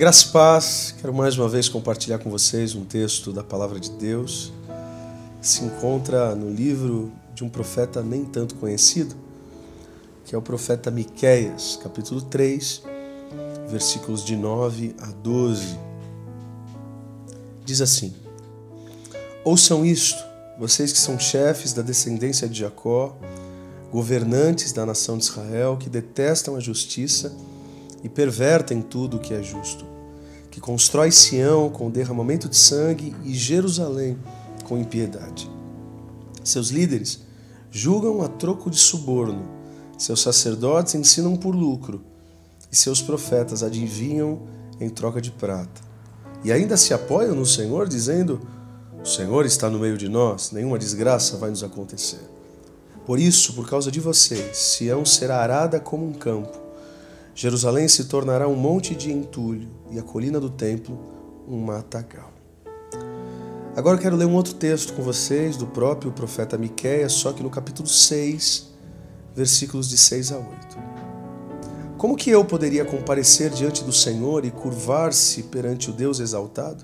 Graça e paz, quero mais uma vez compartilhar com vocês um texto da Palavra de Deus que se encontra no livro de um profeta nem tanto conhecido, que é o profeta Miqueias, capítulo 3, versículos de 9 a 12. Diz assim: Ouçam isto, vocês que são chefes da descendência de Jacó, governantes da nação de Israel, que detestam a justiça e pervertem tudo o que é justo, que constrói Sião com derramamento de sangue e Jerusalém com impiedade. Seus líderes julgam a troco de suborno, seus sacerdotes ensinam por lucro, e seus profetas adivinham em troca de prata. E ainda se apoiam no Senhor, dizendo: o Senhor está no meio de nós, nenhuma desgraça vai nos acontecer. Por isso, por causa de vocês, Sião será arada como um campo, Jerusalém se tornará um monte de entulho e a colina do templo um matagal. Agora eu quero ler um outro texto com vocês do próprio profeta Miqueias, só que no capítulo 6, versículos de 6 a 8. Como que eu poderia comparecer diante do Senhor e curvar-se perante o Deus exaltado?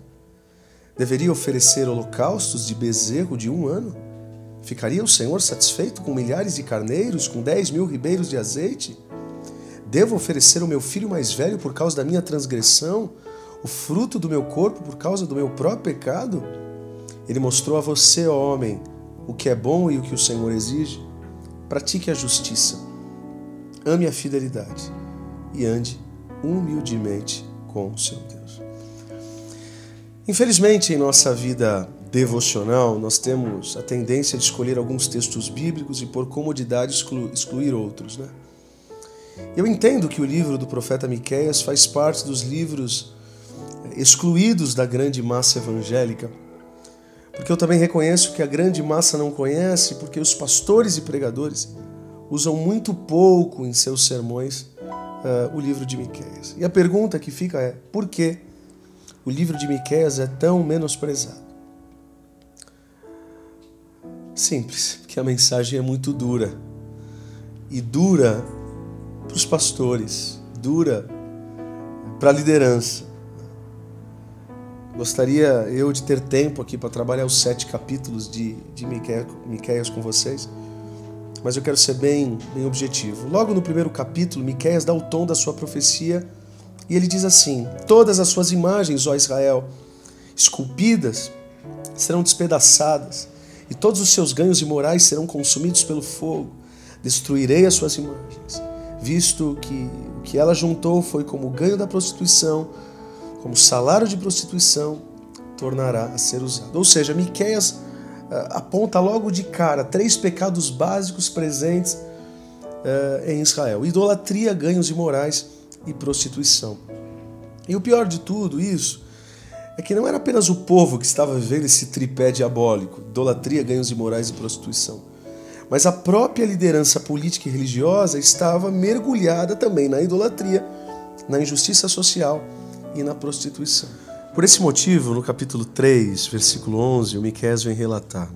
Deveria oferecer holocaustos de bezerro de 1 ano? Ficaria o Senhor satisfeito com milhares de carneiros, com 10.000 ribeiros de azeite? Devo oferecer o meu filho mais velho por causa da minha transgressão, o fruto do meu corpo por causa do meu próprio pecado? Ele mostrou a você, ó homem, o que é bom e o que o Senhor exige. Pratique a justiça, ame a fidelidade e ande humildemente com o seu Deus. Infelizmente, em nossa vida devocional, nós temos a tendência de escolher alguns textos bíblicos e, por comodidade, excluir outros, né? Eu entendo que o livro do profeta Miqueias faz parte dos livros excluídos da grande massa evangélica, porque eu também reconheço que a grande massa não conhece, porque os pastores e pregadores usam muito pouco em seus sermões o livro de Miqueias. E a pergunta que fica é: por que o livro de Miqueias é tão menosprezado? Simples, porque a mensagem é muito dura. E dura para os pastores, dura para a liderança. Gostaria eu de ter tempo aqui para trabalhar os 7 capítulos de Miqueias com vocês, mas eu quero ser bem objetivo. Logo no primeiro capítulo, Miqueias dá o tom da sua profecia e ele diz assim: todas as suas imagens, ó Israel, esculpidas, serão despedaçadas, e todos os seus ganhos imorais serão consumidos pelo fogo. Destruirei as suas imagens, visto que o que ela juntou foi como o ganho da prostituição, como salário de prostituição, tornará a ser usado. Ou seja, Miqueias aponta logo de cara 3 pecados básicos presentes em Israel: idolatria, ganhos imorais e prostituição. E o pior de tudo isso é que não era apenas o povo que estava vivendo esse tripé diabólico, idolatria, ganhos imorais e prostituição, mas a própria liderança política e religiosa estava mergulhada também na idolatria, na injustiça social e na prostituição. Por esse motivo, no capítulo 3, versículo 11, o Miqueias vem relatar,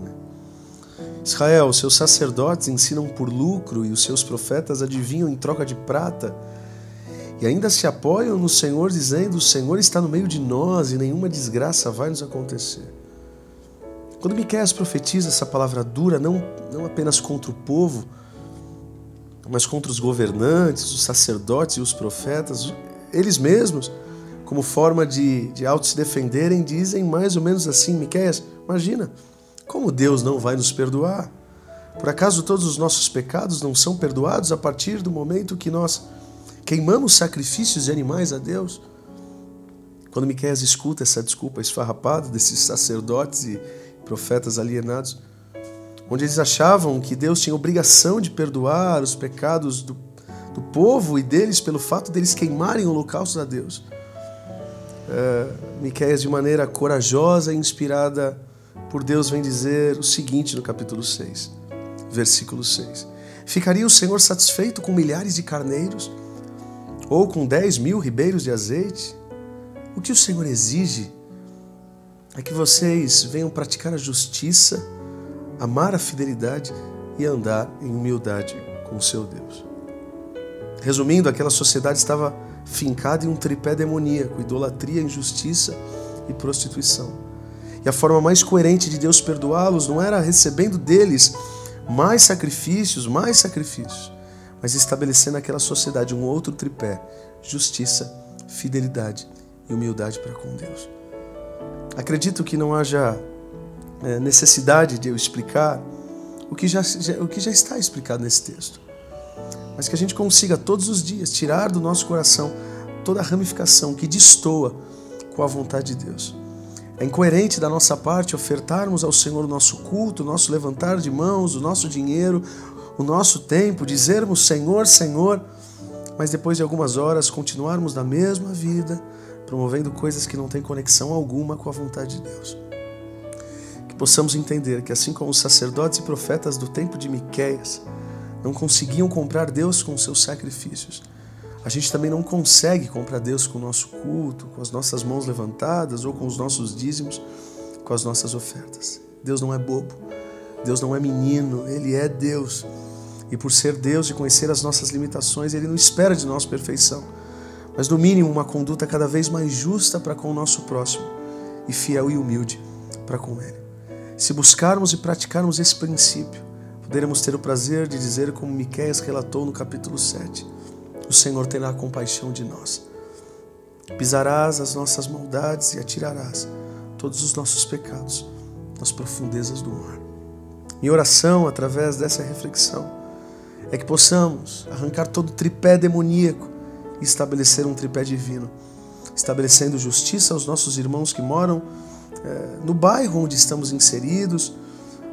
Israel, os seus sacerdotes ensinam por lucro e os seus profetas adivinham em troca de prata, e ainda se apoiam no Senhor, dizendo: o Senhor está no meio de nós e nenhuma desgraça vai nos acontecer. Quando Miqueias profetiza essa palavra dura, não apenas contra o povo, mas contra os governantes, os sacerdotes e os profetas, eles mesmos, como forma de auto se defenderem, dizem mais ou menos assim: Miqueias, imagina, como Deus não vai nos perdoar? Por acaso todos os nossos pecados não são perdoados a partir do momento que nós queimamos sacrifícios de animais a Deus? Quando Miqueias escuta essa desculpa esfarrapada desses sacerdotes e profetas alienados, onde eles achavam que Deus tinha obrigação de perdoar os pecados do povo e deles pelo fato deles queimarem holocaustos a Deus, Miqueias, de maneira corajosa e inspirada por Deus, vem dizer o seguinte no capítulo 6, versículo 6: Ficaria o Senhor satisfeito com milhares de carneiros ou com 10.000 ribeiros de azeite? O que o Senhor exige é que vocês venham praticar a justiça, amar a fidelidade e andar em humildade com o seu Deus. Resumindo, aquela sociedade estava fincada em um tripé demoníaco: idolatria, injustiça e prostituição. E a forma mais coerente de Deus perdoá-los não era recebendo deles mais sacrifícios, mas estabelecendo naquela sociedade um outro tripé: justiça, fidelidade e humildade para com Deus. Acredito que não haja necessidade de eu explicar o que já está explicado nesse texto, mas que a gente consiga todos os dias tirar do nosso coração toda a ramificação que destoa com a vontade de Deus. É incoerente da nossa parte ofertarmos ao Senhor o nosso culto, o nosso levantar de mãos, o nosso dinheiro, o nosso tempo, dizermos Senhor, Senhor, mas depois de algumas horas continuarmos na mesma vida, promovendo coisas que não têm conexão alguma com a vontade de Deus. Que possamos entender que assim como os sacerdotes e profetas do tempo de Miqueias não conseguiam comprar Deus com seus sacrifícios, a gente também não consegue comprar Deus com o nosso culto, com as nossas mãos levantadas ou com os nossos dízimos, com as nossas ofertas. Deus não é bobo, Deus não é menino, Ele é Deus. E por ser Deus e conhecer as nossas limitações, Ele não espera de nós perfeição, mas no mínimo uma conduta cada vez mais justa para com o nosso próximo e fiel e humilde para com Ele. Se buscarmos e praticarmos esse princípio, poderemos ter o prazer de dizer como Miqueias relatou no capítulo 7, o Senhor terá compaixão de nós. Pisarás as nossas maldades e atirarás todos os nossos pecados nas profundezas do mar. Minha oração, através dessa reflexão, é que possamos arrancar todo o tripé demoníaco e estabelecer um tripé divino, estabelecendo justiça aos nossos irmãos que moram no bairro onde estamos inseridos,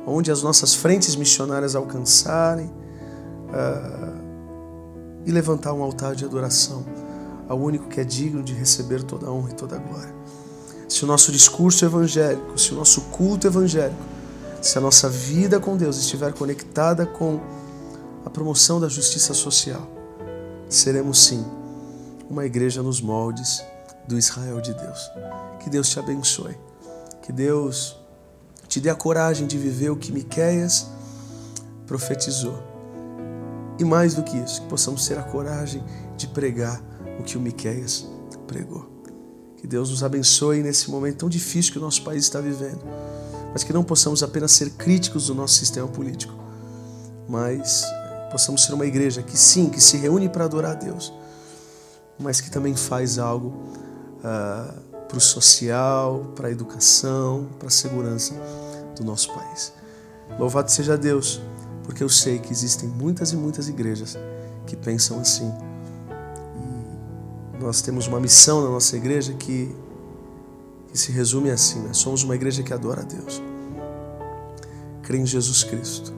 onde as nossas frentes missionárias alcançarem, e levantar um altar de adoração ao único que é digno de receber toda a honra e toda a glória. Se o nosso discurso evangélico, se o nosso culto evangélico, se a nossa vida com Deus estiver conectada com a promoção da justiça social, seremos sim uma igreja nos moldes do Israel de Deus. Que Deus te abençoe. Que Deus te dê a coragem de viver o que Miqueias profetizou. E mais do que isso, que possamos ter a coragem de pregar o que o Miqueias pregou. Que Deus nos abençoe nesse momento tão difícil que o nosso país está vivendo, mas que não possamos apenas ser críticos do nosso sistema político, mas possamos ser uma igreja que sim, que se reúne para adorar a Deus, mas que também faz algo para o social, para a educação, para a segurança do nosso país. Louvado seja Deus, porque eu sei que existem muitas e muitas igrejas que pensam assim. E nós temos uma missão na nossa igreja que se resume assim, né? Somos uma igreja que adora a Deus, crê em Jesus Cristo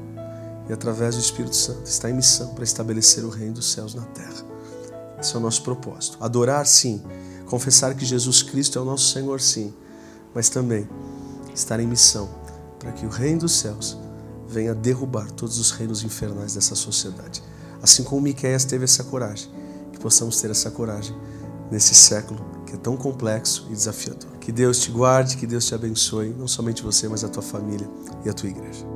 e através do Espírito Santo está em missão para estabelecer o reino dos céus na terra. Esse é o nosso propósito. Adorar, sim. Confessar que Jesus Cristo é o nosso Senhor, sim. Mas também estar em missão para que o reino dos céus venha derrubar todos os reinos infernais dessa sociedade. Assim como Miqueias teve essa coragem, que possamos ter essa coragem nesse século que é tão complexo e desafiador. Que Deus te guarde, que Deus te abençoe, não somente você, mas a tua família e a tua igreja.